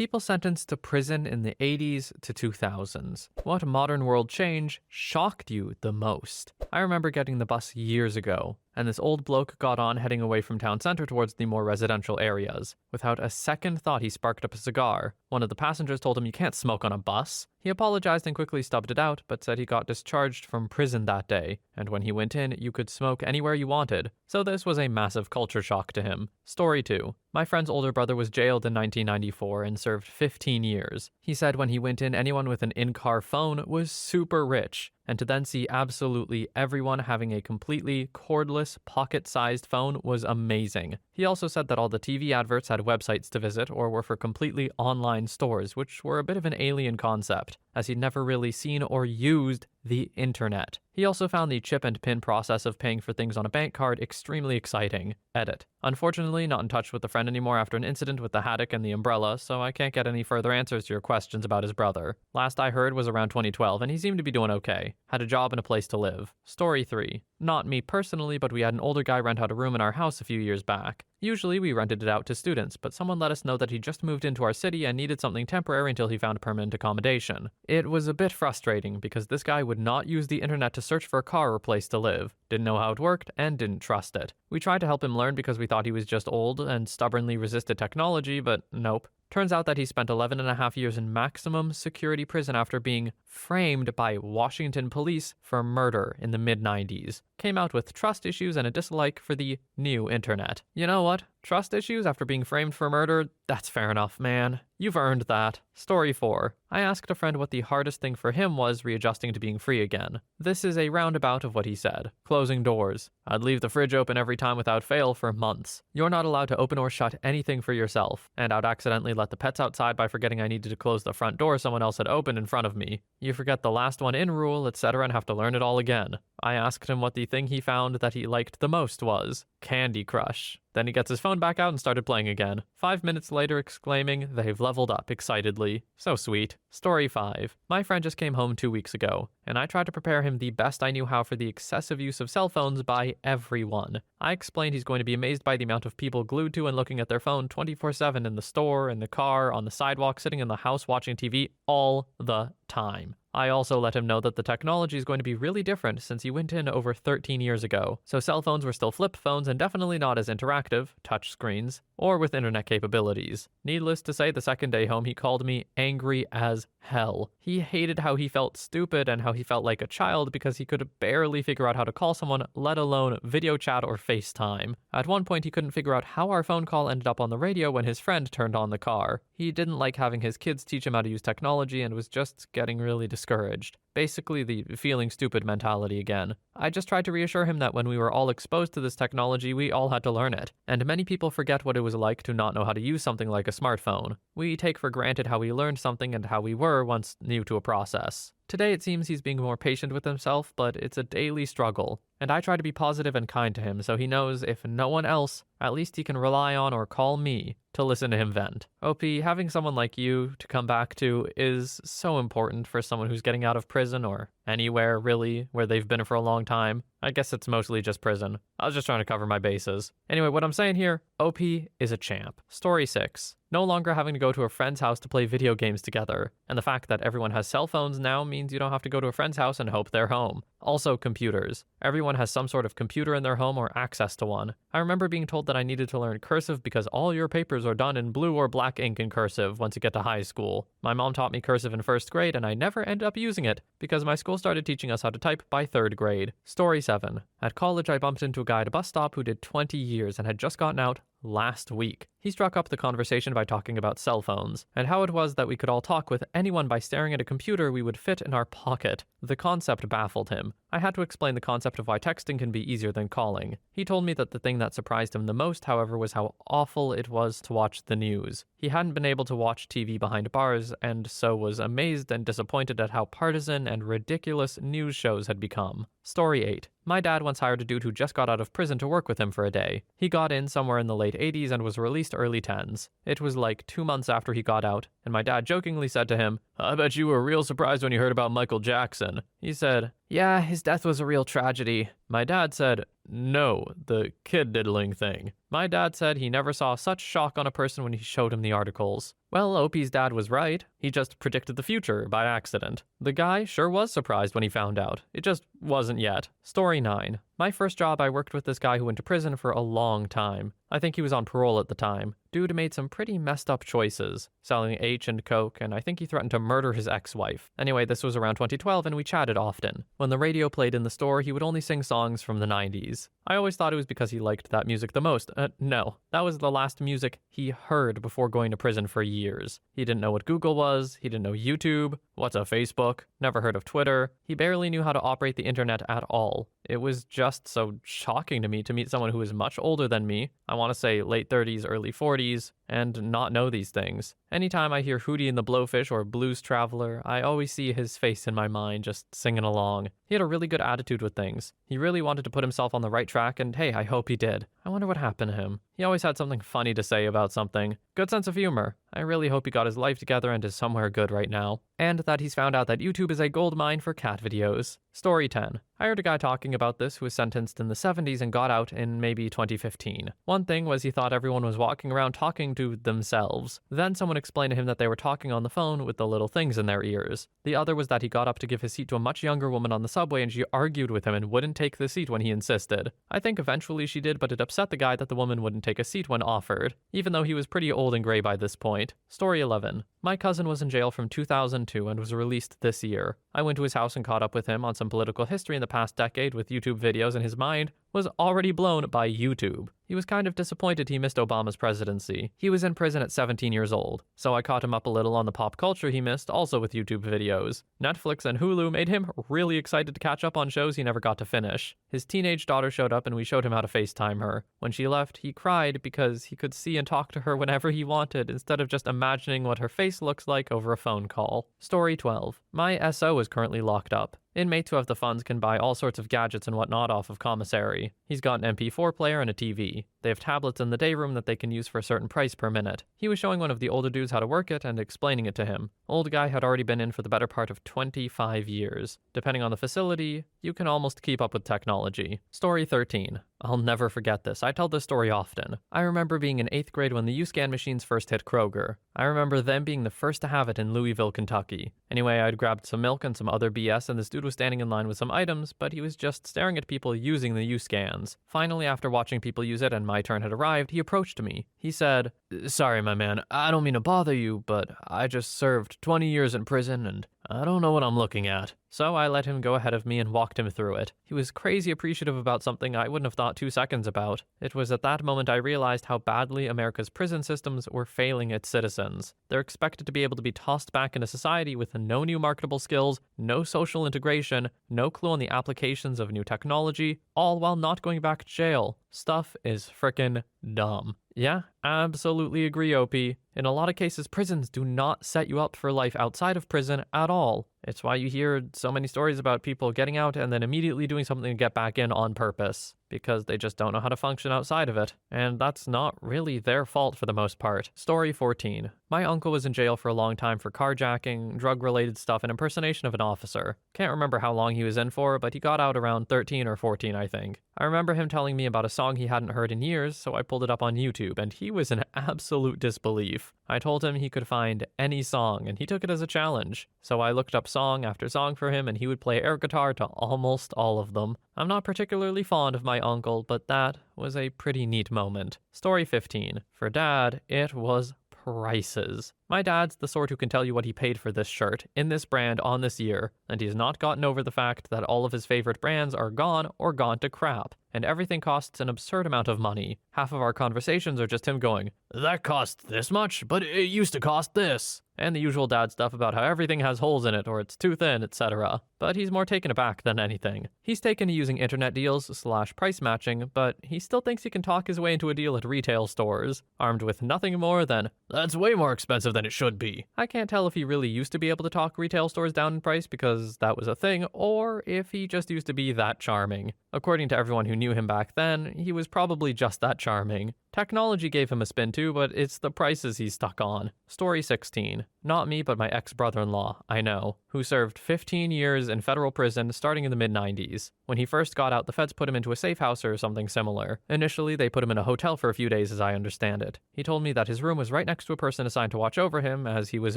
People sentenced to prison in the 80s to 2000s. What modern world change shocked you the most? I remember getting the bus years ago, and this old bloke got on heading away from town center towards the more residential areas. Without a second thought, he sparked up a cigar. One of the passengers told him, "You can't smoke on a bus." He apologized and quickly stubbed it out, but said he got discharged from prison that day, and when he went in, you could smoke anywhere you wanted. So this was a massive culture shock to him. Story 2. My friend's older brother was jailed in 1994 and served 15 years. He said when he went in, anyone with an in-car phone was super rich, and to then see absolutely everyone having a completely cordless, pocket-sized phone was amazing. He also said that all the TV adverts had websites to visit or were for completely online stores, which were a bit of an alien concept, as he'd never really seen or used the internet. He also found the chip and pin process of paying for things on a bank card extremely exciting. Edit. Unfortunately, not in touch with a friend anymore after an incident with the haddock and the umbrella, so I can't get any further answers to your questions about his brother. Last I heard was around 2012, and he seemed to be doing okay. Had a job and a place to live. Story 3. Not me personally, but we had an older guy rent out a room in our house a few years back. Usually we rented it out to students, but someone let us know that he just moved into our city and needed something temporary until he found permanent accommodation. It was a bit frustrating because this guy would not use the internet to search for a car or place to live, didn't know how it worked, and didn't trust it. We tried to help him learn because we thought he was just old and stubbornly resisted technology, but nope. Turns out that he spent 11.5 years in maximum security prison after being framed by Washington police for murder in the mid-90s. Came out with trust issues and a dislike for the new internet. You know what? Trust issues after being framed for murder? That's fair enough, man. You've earned that. Story 4. I asked a friend what the hardest thing for him was readjusting to being free again. This is a roundabout of what he said. Closing doors. I'd leave the fridge open every time without fail for months. You're not allowed to open or shut anything for yourself, and I'd accidentally let the pets outside by forgetting I needed to close the front door someone else had opened in front of me. You forget the last one in rule, etc., and have to learn it all again. I asked him what the thing he found that he liked the most was. Candy Crush. Then he gets his phone back out and started playing again. 5 minutes later exclaiming, "They've leveled up," excitedly. So sweet. Story 5. My friend just came home 2 weeks ago, and I tried to prepare him the best I knew how for the excessive use of cell phones by everyone. I explained he's going to be amazed by the amount of people glued to and looking at their phone 24/7 in the store, in the car, on the sidewalk, sitting in the house watching TV all the time. I also let him know that the technology is going to be really different since he went in over 13 years ago. So cell phones were still flip phones and definitely not as interactive, touch screens, or with internet capabilities. Needless to say, the second day home he called me angry as hell. He hated how he felt stupid and how he felt like a child because he could barely figure out how to call someone, let alone video chat or FaceTime. At one point he couldn't figure out how our phone call ended up on the radio when his friend turned on the car. He didn't like having his kids teach him how to use technology and was just getting really discouraged. Basically the feeling stupid mentality again. I just tried to reassure him that when we were all exposed to this technology, we all had to learn it. And many people forget what it was like to not know how to use something like a smartphone. We take for granted how we learned something and how we were once new to a process. Today it seems he's being more patient with himself, but it's a daily struggle. And I try to be positive and kind to him so he knows if no one else, at least he can rely on or call me to listen to him vent. OP, having someone like you to come back to is so important for someone who's getting out of prison or anywhere really where they've been for a long time. I guess it's mostly just prison. I was just trying to cover my bases. Anyway, what I'm saying here, OP is a champ. Story 6. No longer having to go to a friend's house to play video games together. And the fact that everyone has cell phones now means you don't have to go to a friend's house and hope they're home. Also computers. Everyone has some sort of computer in their home or access to one. I remember being told that I needed to learn cursive because all your papers are done in blue or black ink in cursive once you get to high school. My mom taught me cursive in 1st grade and I never ended up using it because my school started teaching us how to type by 3rd grade. Story 7. At college I bumped into a guy at a bus stop who did 20 years and had just gotten out last week. He struck up the conversation by talking about cell phones, and how it was that we could all talk with anyone by staring at a computer we would fit in our pocket. The concept baffled him. I had to explain the concept of why texting can be easier than calling. He told me that the thing that surprised him the most, however, was how awful it was to watch the news. He hadn't been able to watch TV behind bars, and so was amazed and disappointed at how partisan and ridiculous news shows had become. Story 8. My dad once hired a dude who just got out of prison to work with him for a day. He got in somewhere in the late 80s and was released early 10s. It was like 2 months after he got out, and my dad jokingly said to him, "I bet you were real surprised when you heard about Michael Jackson." He said, Yeah, his death was a real tragedy. My dad said, no, the kid diddling thing. My dad said he never saw such shock on a person when he showed him the articles. Well, Opie's dad was right. He just predicted the future by accident. The guy sure was surprised when he found out. It just wasn't yet. Story 9. My first job, I worked with this guy who went to prison for a long time. I think he was on parole at the time. Dude made some pretty messed up choices, selling H and coke, and I think he threatened to murder his ex-wife. Anyway, this was around 2012 and we chatted often. When the radio played in the store, he would only sing songs from the 90s. I always thought it was because he liked that music the most. No, that was the last music he heard before going to prison for years. He didn't know what Google was, he didn't know YouTube, what's a Facebook, never heard of Twitter. He barely knew how to operate the internet at all. It was just so shocking to me to meet someone who is much older than me, I want to say late 30s, early 40s, and not know these things. Anytime I hear Hootie and the Blowfish or Blues Traveler, I always see his face in my mind just singing along. He had a really good attitude with things. He really wanted to put himself on the right track, and hey, I hope he did. I wonder what happened to him. He always had something funny to say about something. Good sense of humor. I really hope he got his life together and is somewhere good right now. And that he's found out that YouTube is a gold mine for cat videos. Story 10. I heard a guy talking about this who was sentenced in the 70s and got out in maybe 2015. One thing was he thought everyone was walking around talking to themselves. Then someone explained to him that they were talking on the phone with the little things in their ears. The other was that he got up to give his seat to a much younger woman on the subway and she argued with him and wouldn't take the seat when he insisted. I think eventually she did, but it upset the guy that the woman wouldn't take a seat when offered, even though he was pretty old and gray by this point. Story 11. My cousin was in jail from 2002 and was released this year. I went to his house and caught up with him on some political history in the past decade with YouTube videos, and his mind was already blown by YouTube. He was kind of disappointed he missed Obama's presidency. He was in prison at 17 years old, so I caught him up a little on the pop culture he missed, also with YouTube videos. Netflix and Hulu made him really excited to catch up on shows he never got to finish. His teenage daughter showed up and we showed him how to FaceTime her. When she left, he cried because he could see and talk to her whenever he wanted, instead of just imagining what her face looks like over a phone call. Story 12. My SO is currently locked up. Inmates who have the funds can buy all sorts of gadgets and whatnot off of commissary. He's got an MP4 player and a TV. They have tablets in the day room that they can use for a certain price per minute. He was showing one of the older dudes how to work it and explaining it to him. Old guy had already been in for the better part of 25 years. Depending on the facility, you can almost keep up with technology. Story 13. I'll never forget this. I tell this story often. I remember being in 8th grade when the U-Scan machines first hit Kroger. I remember them being the first to have it in Louisville, Kentucky. Anyway, I'd grabbed some milk and some other BS, and this dude was standing in line with some items, but he was just staring at people using the U-Scans. Finally, after watching people use it and my turn had arrived, he approached me. He said, "Sorry, my man, I don't mean to bother you, but I just served 20 years in prison and I don't know what I'm looking at." So I let him go ahead of me and walked him through it. He was crazy appreciative about something I wouldn't have thought 2 seconds about. It was at that moment I realized how badly America's prison systems were failing its citizens. They're expected to be able to be tossed back into society with no new marketable skills, no social integration, no clue on the applications of new technology, all while not going back to jail. Stuff is frickin' dumb. Yeah, absolutely agree, OP. In a lot of cases, prisons do not set you up for life outside of prison at all. It's why you hear so many stories about people getting out and then immediately doing something to get back in on purpose, because they just don't know how to function outside of it. And that's not really their fault for the most part. Story 14. My uncle was in jail for a long time for carjacking, drug-related stuff, and impersonation of an officer. Can't remember how long he was in for, but he got out around 13 or 14, I think. I remember him telling me about a song he hadn't heard in years, so I pulled it up on YouTube, and he was in absolute disbelief. I told him he could find any song, and he took it as a challenge. So I looked up song after song for him, and he would play air guitar to almost all of them. I'm not particularly fond of my uncle, but that was a pretty neat moment. Story 15. For Dad, it was prices. My dad's the sort who can tell you what he paid for this shirt, in this brand, on this year, and he's not gotten over the fact that all of his favorite brands are gone or gone to crap, and everything costs an absurd amount of money. Half of our conversations are just him going, "That costs this much, but it used to cost this," and the usual dad stuff about how everything has holes in it or it's too thin, etc. But he's more taken aback than anything. He's taken to using internet deals / price matching, but he still thinks he can talk his way into a deal at retail stores, armed with nothing more than, "That's way more expensive than it should be." I can't tell if he really used to be able to talk retail stores down in price because that was a thing, or if he just used to be that charming. According to everyone who knew him back then, he was probably just that charming. Technology gave him a spin too, but it's the prices he's stuck on. Story 16. Not me, but my ex-brother-in-law, I know, who served 15 years in federal prison starting in the mid-90s. When he first got out, the feds put him into a safe house or something similar. Initially, they put him in a hotel for a few days as I understand it. He told me that his room was right next to a person assigned to watch over him as he was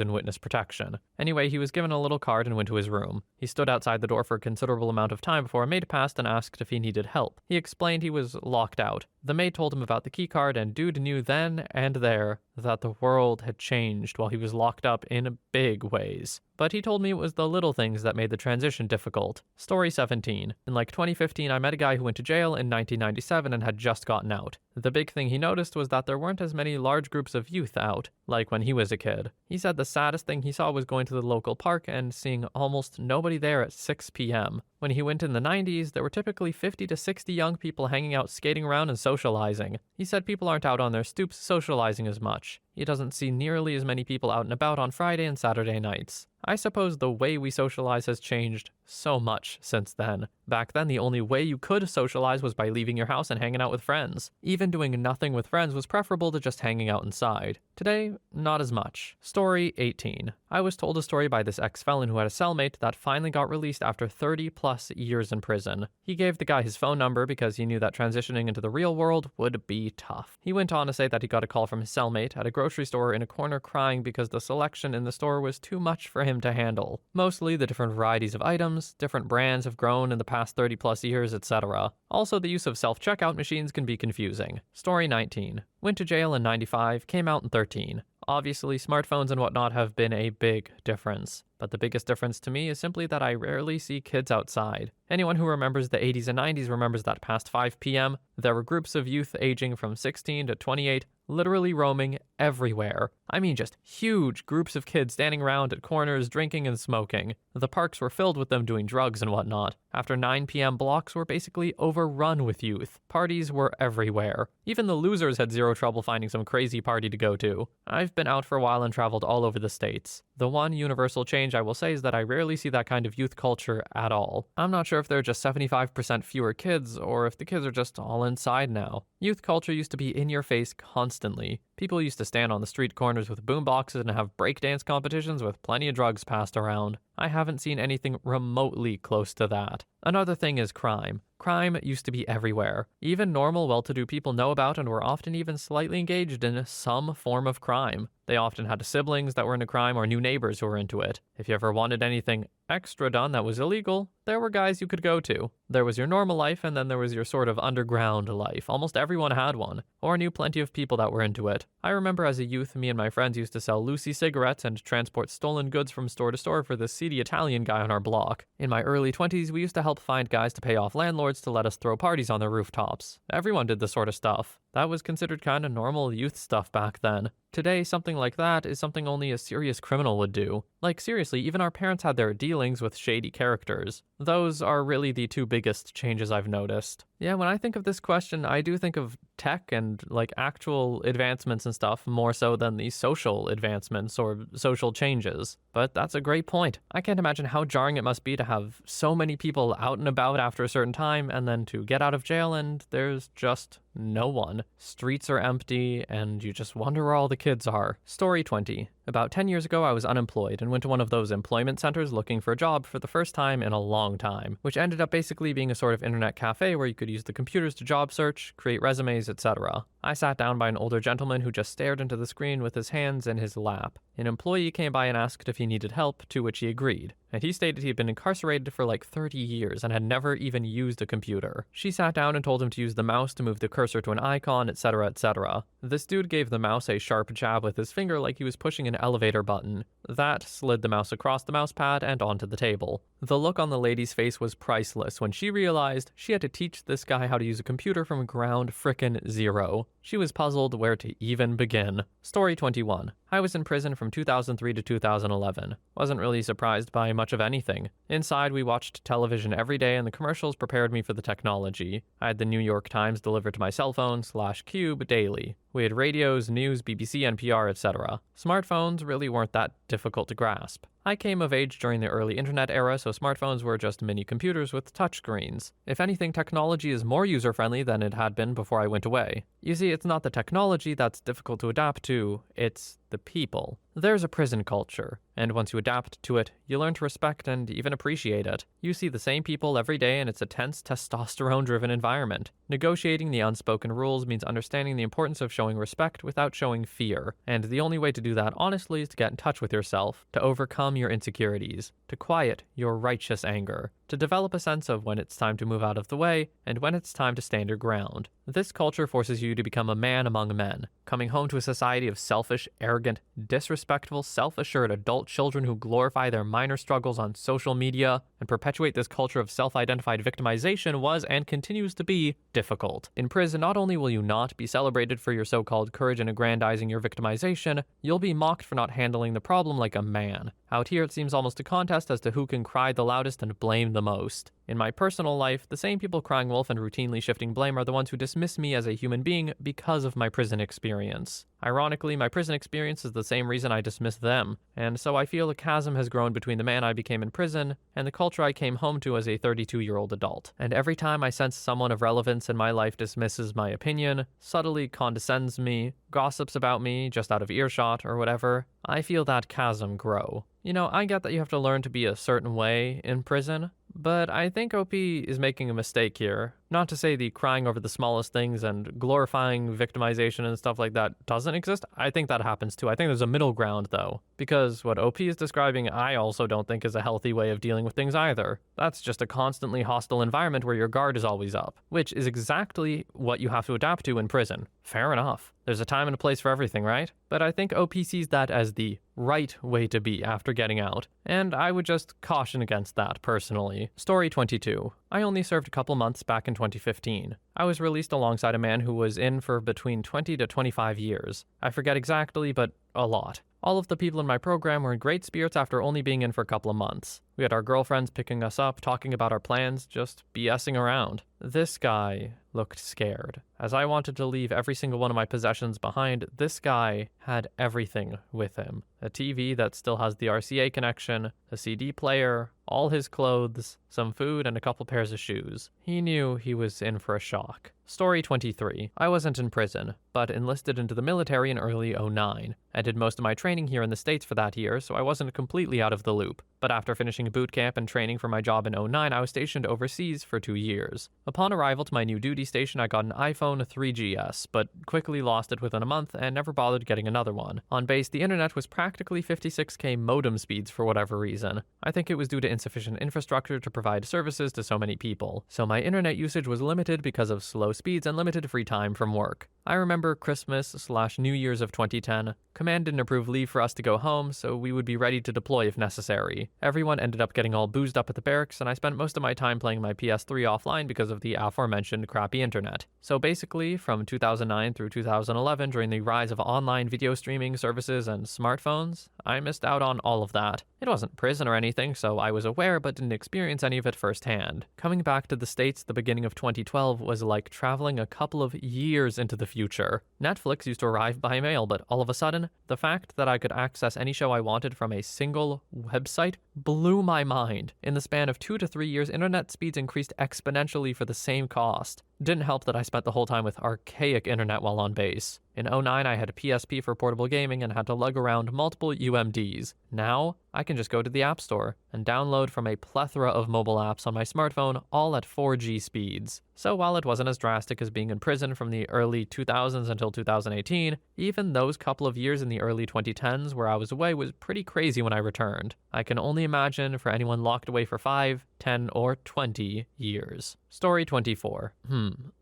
in witness protection. Anyway, he was given a little card and went to his room. He stood outside the door for a considerable amount of time before a maid passed and asked if he needed help. He explained he was locked out. The maid told him about the key card, and dude knew then and there that the world had changed while he was locked up in big ways. But he told me it was the little things that made the transition difficult. Story 17. In like 2015, I met a guy who went to jail in 1997 and had just gotten out. The big thing he noticed was that there weren't as many large groups of youth out, like when he was a kid. He said the saddest thing he saw was going to the local park and seeing almost nobody there at 6 p.m. When he went in the 90s, there were typically 50 to 60 young people hanging out, skating around, and socializing. He said people aren't out on their stoops socializing as much. He doesn't see nearly as many people out and about on Friday and Saturday nights. I suppose the way we socialize has changed so much since then. Back then, the only way you could socialize was by leaving your house and hanging out with friends. Even doing nothing with friends was preferable to just hanging out inside. Today, not as much. Story 18. I was told a story by this ex-felon who had a cellmate that finally got released after 30 plus years in prison. He gave the guy his phone number because he knew that transitioning into the real world would be tough. He went on to say that he got a call from his cellmate at a grocery store in a corner crying because the selection in the store was too much for him to handle. Mostly the different varieties of items, different brands have grown in the past 30 plus years, etc. Also, the use of self-checkout machines can be confusing. Story 19. Went to jail in 95, came out in 13. Obviously, smartphones and whatnot have been a big difference. But the biggest difference to me is simply that I rarely see kids outside. Anyone who remembers the 80s and 90s remembers that past 5 p.m., there were groups of youth aging from 16 to 28 literally roaming everywhere. I mean just huge groups of kids standing around at corners drinking and smoking. The parks were filled with them doing drugs and whatnot. After 9 p.m. blocks were basically overrun with youth. Parties were everywhere. Even the losers had zero trouble finding some crazy party to go to. I've been out for a while and traveled all over the states. The one universal change I will say is that I rarely see that kind of youth culture at all. I'm not sure if there are just 75% fewer kids or if the kids are just all inside now. Youth culture used to be in your face constantly. People used to stand on the street corners with boomboxes and have breakdance competitions with plenty of drugs passed around. I haven't seen anything remotely close to that. Another thing is crime. Crime used to be everywhere. Even normal, well-to-do people know about and were often even slightly engaged in some form of crime. They often had siblings that were into crime or new neighbors who were into it. If you ever wanted anything extra done that was illegal, there were guys you could go to. There was your normal life, and then there was your sort of underground life. Almost everyone had one, or knew plenty of people that were into it. I remember as a youth, me and my friends used to sell Lucy cigarettes and transport stolen goods from store to store for the seedy Italian guy on our block. In my early 20s, we used to help find guys to pay off landlords to let us throw parties on their rooftops. Everyone did this sort of stuff. That was considered kind of normal youth stuff back then. Today, something like that is something only a serious criminal would do. Like seriously, even our parents had their dealings with shady characters. Those are really the two biggest changes I've noticed. Yeah, when I think of this question, I do think of tech and like actual advancements and stuff more so than the social advancements or social changes. But that's a great point. I can't imagine how jarring it must be to have so many people out and about after a certain time and then to get out of jail and there's just no one. Streets are empty and you just wonder where all the kids are. Story 20. About 10 years ago, I was unemployed and went to one of those employment centers looking for a job for the first time in a long time, which ended up basically being a sort of internet cafe where you could use the computers to job search, create resumes, etc. I sat down by an older gentleman who just stared into the screen with his hands in his lap. An employee came by and asked if he needed help, to which he agreed. And he stated he had been incarcerated for like 30 years and had never even used a computer. She sat down and told him to use the mouse to move the cursor to an icon, etc., etc. This dude gave the mouse a sharp jab with his finger like he was pushing an elevator button. That slid the mouse across the mouse pad and onto the table. The look on the lady's face was priceless when she realized she had to teach this guy how to use a computer from ground frickin' zero. She was puzzled where to even begin. Story 21. I was in prison from 2003 to 2011. Wasn't really surprised by much of anything. Inside, we watched television every day and the commercials prepared me for the technology. I had the New York Times delivered to my cell phone /cube daily. We had radios, news, BBC, NPR, etc. Smartphones really weren't that difficult to grasp. I came of age during the early internet era, so smartphones were just mini computers with touchscreens. If anything, technology is more user-friendly than it had been before I went away. You see, it's not the technology that's difficult to adapt to, it's the people. There's a prison culture, and once you adapt to it, you learn to respect and even appreciate it. You see the same people every day, and it's a tense, testosterone-driven environment. Negotiating the unspoken rules means understanding the importance of showing respect without showing fear, and the only way to do that honestly is to get in touch with yourself, to overcome your insecurities, to quiet your righteous anger, to develop a sense of when it's time to move out of the way and when it's time to stand your ground. This culture forces you to become a man among men, coming home to a society of selfish, arrogant, disrespectful, self-assured adult children who glorify their minor struggles on social media and perpetuate this culture of self-identified victimization was and continues to be difficult. In prison, not only will you not be celebrated for your so-called courage in aggrandizing your victimization, you'll be mocked for not handling the problem like a man. Out here, it seems almost a contest as to who can cry the loudest and blame the most. In my personal life, the same people crying wolf and routinely shifting blame are the ones who dismiss me as a human being because of my prison experience. Ironically, my prison experience is the same reason I dismiss them, and so I feel a chasm has grown between the man I became in prison and the culture I came home to as a 32-year-old adult. And every time I sense someone of relevance in my life dismisses my opinion, subtly condescends me, gossips about me just out of earshot or whatever, I feel that chasm grow. You know, I get that you have to learn to be a certain way in prison, but I think OP is making a mistake here. Not to say the crying over the smallest things and glorifying victimization and stuff like that doesn't exist. I think that happens too. I think there's a middle ground though, because what OP is describing I also don't think is a healthy way of dealing with things either. That's just a constantly hostile environment where your guard is always up, which is exactly what you have to adapt to in prison. Fair enough. There's a time and a place for everything, right? But I think OP sees that as the right way to be after getting out, and I would just caution against that personally. Story 22. I only served a couple months back in 2015. I was released alongside a man who was in for between 20 to 25 years. I forget exactly, but a lot. All of the people in my program were in great spirits after only being in for a couple of months. We had our girlfriends picking us up, talking about our plans, just BSing around. This guy looked scared. As I wanted to leave every single one of my possessions behind, this guy had everything with him. A TV that still has the RCA connection, a CD player, all his clothes, some food, and a couple pairs of shoes. He knew he was in for a shock. Story 23. I wasn't in prison, but enlisted into the military in early 2009. I did most of my training here in the States for that year, so I wasn't completely out of the loop. But after finishing boot camp and training for my job in 2009, I was stationed overseas for 2 years. Upon arrival to my new duty station, I got an iPhone 3GS, but quickly lost it within a month and never bothered getting another one. On base, the internet was practically 56K modem speeds for whatever reason. I think it was due to insufficient infrastructure to provide services to so many people. So my internet usage was limited because of slow speeds and limited free time from work. I remember Christmas/New Year's of 2010. Command didn't approve leave for us to go home, so we would be ready to deploy if necessary. Everyone ended up getting all boozed up at the barracks, and I spent most of my time playing my PS3 offline because of the aforementioned crappy internet. So basically, from 2009 through 2011, during the rise of online video streaming services and smartphones, I missed out on all of that. It wasn't prison or anything, so I was aware but didn't experience any of it firsthand. Coming back to the States the beginning of 2012 was like traveling a couple of years into the future. Netflix used to arrive by mail, but all of a sudden, the fact that I could access any show I wanted from a single website blew my mind. In the span of 2 to 3 years, internet speeds increased exponentially for the same cost. Didn't help that I spent the whole time with archaic internet while on base. In 2009, I had a PSP for portable gaming and had to lug around multiple UMDs. Now, I can just go to the App Store and download from a plethora of mobile apps on my smartphone, all at 4G speeds. So while it wasn't as drastic as being in prison from the early 2000s until 2018, even those couple of years in the early 2010s where I was away was pretty crazy when I returned. I can only imagine for anyone locked away for 5, 10, or 20 years. Story 24.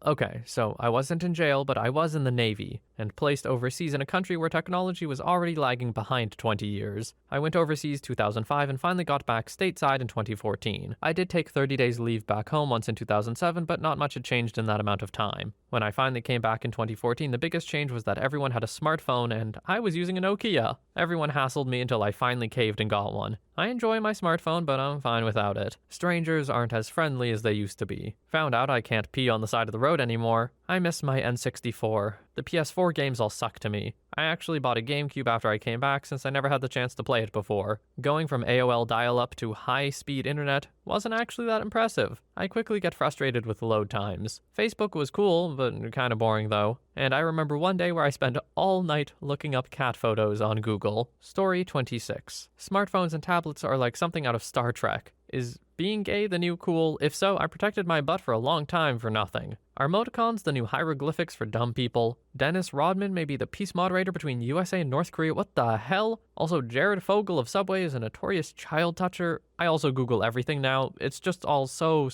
Okay, so I wasn't in jail, but I was in the Navy, and placed overseas in a country where technology was already lagging behind 20 years. I went overseas 2005 and finally got back stateside in 2014. I did take 30 days leave back home once in 2007, but not much had changed in that amount of time. When I finally came back in 2014, the biggest change was that everyone had a smartphone and I was using a Nokia. Everyone hassled me until I finally caved and got one. I enjoy my smartphone, but I'm fine without it. Strangers aren't as friendly as they used to be. Found out I can't pee on the side of the road anymore. I miss my N64. The PS4 games all suck to me. I actually bought a GameCube after I came back since I never had the chance to play it before. Going from AOL dial-up to high-speed internet wasn't actually that impressive. I quickly get frustrated with load times. Facebook was cool, but kind of boring though. And I remember one day where I spent all night looking up cat photos on Google. Story 26. Smartphones and tablets are like something out of Star Trek. Is being gay the new cool? If so, I protected my butt for a long time for nothing. Are emoticons the new hieroglyphics for dumb people? Dennis Rodman may be the peace moderator between USA and North Korea. What the hell? Also, Jared Fogle of Subway is a notorious child toucher. I also Google everything now. It's just all so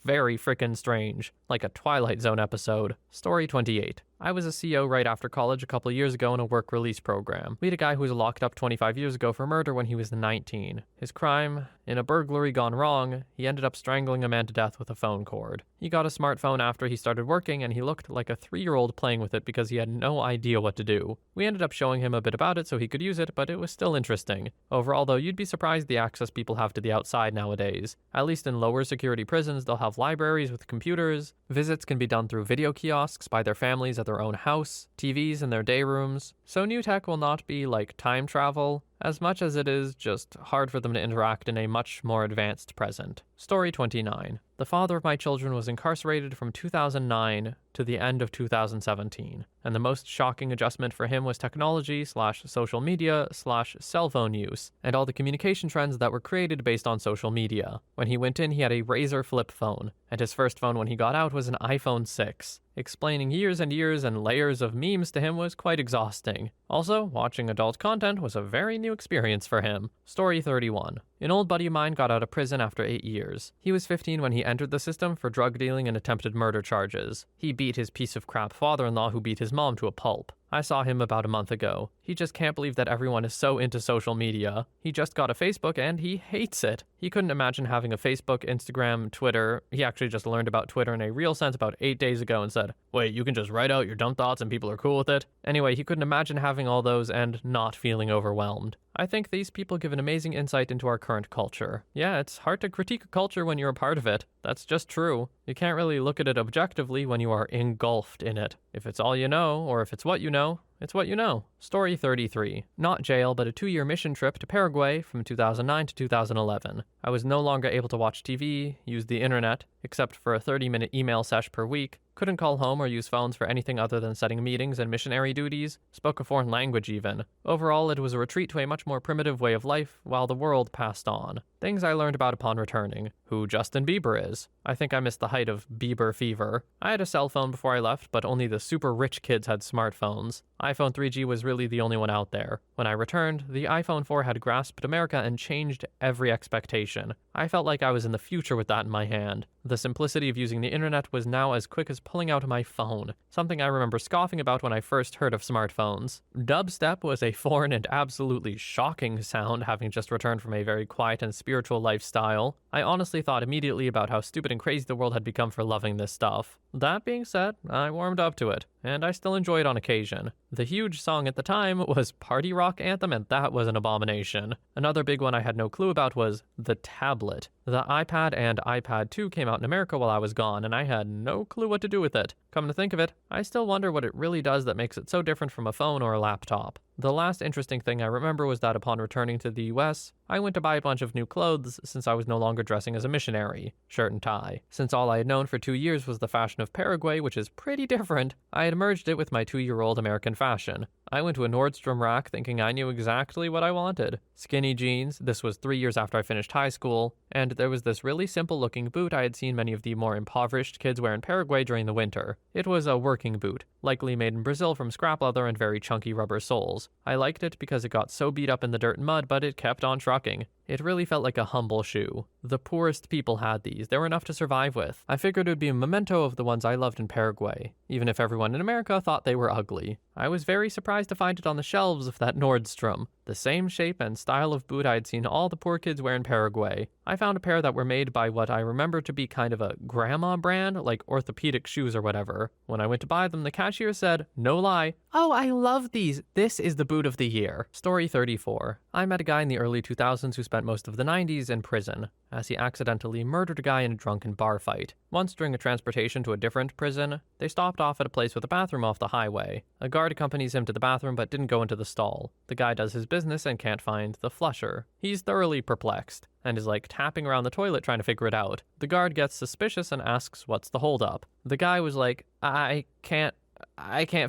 very frickin' strange. Like a Twilight Zone episode. Story 28. I was a CO right after college a couple years ago in a work release program. We had a guy who was locked up 25 years ago for murder when he was 19. His crime? In a burglary gone wrong, he ended up strangling a man to death with a phone cord. He got a smartphone after he started working, and he looked like a 3-year-old playing with it because he had no idea what to do. We ended up showing him a bit about it so he could use it, but it was still interesting. Overall though, you'd be surprised the access people have to the outside nowadays. At least in lower security prisons, they'll have libraries with computers. Visits can be done through video kiosks by their families at their own house, TVs in their day rooms. So new tech will not be like time travel, as much as it is just hard for them to interact in a much more advanced present. Story 29. The father of my children was incarcerated from 2009 to the end of 2017, and the most shocking adjustment for him was technology/social media/cell phone use, and all the communication trends that were created based on social media. When he went in, he had a Razr flip phone, and his first phone when he got out was an iPhone 6. Explaining years and years and layers of memes to him was quite exhausting. Also, watching adult content was a very new experience for him. Story 31. An old buddy of mine got out of prison after 8 years. He was 15 when he entered the system for drug dealing and attempted murder charges. He beat his piece of crap father-in-law who beat his mom to a pulp. I saw him about a month ago. He just can't believe that everyone is so into social media. He just got a Facebook and he hates it. He couldn't imagine having a Facebook, Instagram, Twitter. He actually just learned about Twitter in a real sense about 8 days ago and said, "Wait, you can just write out your dumb thoughts and people are cool with it?" Anyway, he couldn't imagine having all those and not feeling overwhelmed. I think these people give an amazing insight into our current culture. Yeah, it's hard to critique a culture when you're a part of it. That's just true. You can't really look at it objectively when you are engulfed in it. If it's all you know, or if it's what you know, it's what you know. Story 33. Not jail, but a 2-year mission trip to Paraguay from 2009 to 2011. I was no longer able to watch TV, use the internet, except for a 30-minute email sesh per week, couldn't call home or use phones for anything other than setting meetings and missionary duties, spoke a foreign language even. Overall, it was a retreat to a much more primitive way of life while the world passed on. Things I learned about upon returning. Who Justin Bieber is. I think I missed the height of Bieber fever. I had a cell phone before I left, but only the super rich kids had smartphones. iPhone 3G was really the only one out there. When I returned, the iPhone 4 had grasped America and changed every expectation. I felt like I was in the future with that in my hand. The simplicity of using the internet was now as quick as pulling out my phone, something I remember scoffing about when I first heard of smartphones. Dubstep was a foreign and absolutely shocking sound, having just returned from a very quiet and spiritual lifestyle. I honestly thought immediately about how stupid and crazy the world had become for loving this stuff. That being said, I warmed up to it, and I still enjoy it on occasion. The huge song at the time was Party Rock Anthem, and that was an abomination. Another big one I had no clue about was the tablet. The iPad and iPad 2 came out in America while I was gone, and I had no clue what to do with it. Come to think of it, I still wonder what it really does that makes it so different from a phone or a laptop. The last interesting thing I remember was that upon returning to the US, I went to buy a bunch of new clothes since I was no longer dressing as a missionary, shirt and tie. Since all I had known for 2 years was the fashion of Paraguay, which is pretty different, I had merged it with my 2-year-old American fashion. I went to a Nordstrom rack thinking I knew exactly what I wanted. Skinny jeans, this was 3 years after I finished high school, and there was this really simple looking boot I had seen many of the more impoverished kids wear in Paraguay during the winter. It was a working boot, likely made in Brazil from scrap leather and very chunky rubber soles. I liked it because it got so beat up in the dirt and mud, but it kept on trucking. It really felt like a humble shoe. The poorest people had these. They were enough to survive with. I figured it would be a memento of the ones I loved in Paraguay, even if everyone in America thought they were ugly. I was very surprised to find it on the shelves of that Nordstrom. The same shape and style of boot I'd seen all the poor kids wear in Paraguay. I found a pair that were made by what I remember to be kind of a grandma brand, like orthopedic shoes or whatever. When I went to buy them, the cashier said, no lie, "Oh, I love these. This is the boot of the year." Story 34. I met a guy in the early 2000s who spent most of the 90s in prison, as he accidentally murdered a guy in a drunken bar fight. Once during a transportation to a different prison, they stopped off at a place with a bathroom off the highway. A guard accompanies him to the bathroom but didn't go into the stall. The guy does his business and can't find the flusher. He's thoroughly perplexed and is like tapping around the toilet trying to figure it out. The guard gets suspicious and asks what's the holdup. The guy was like, I can't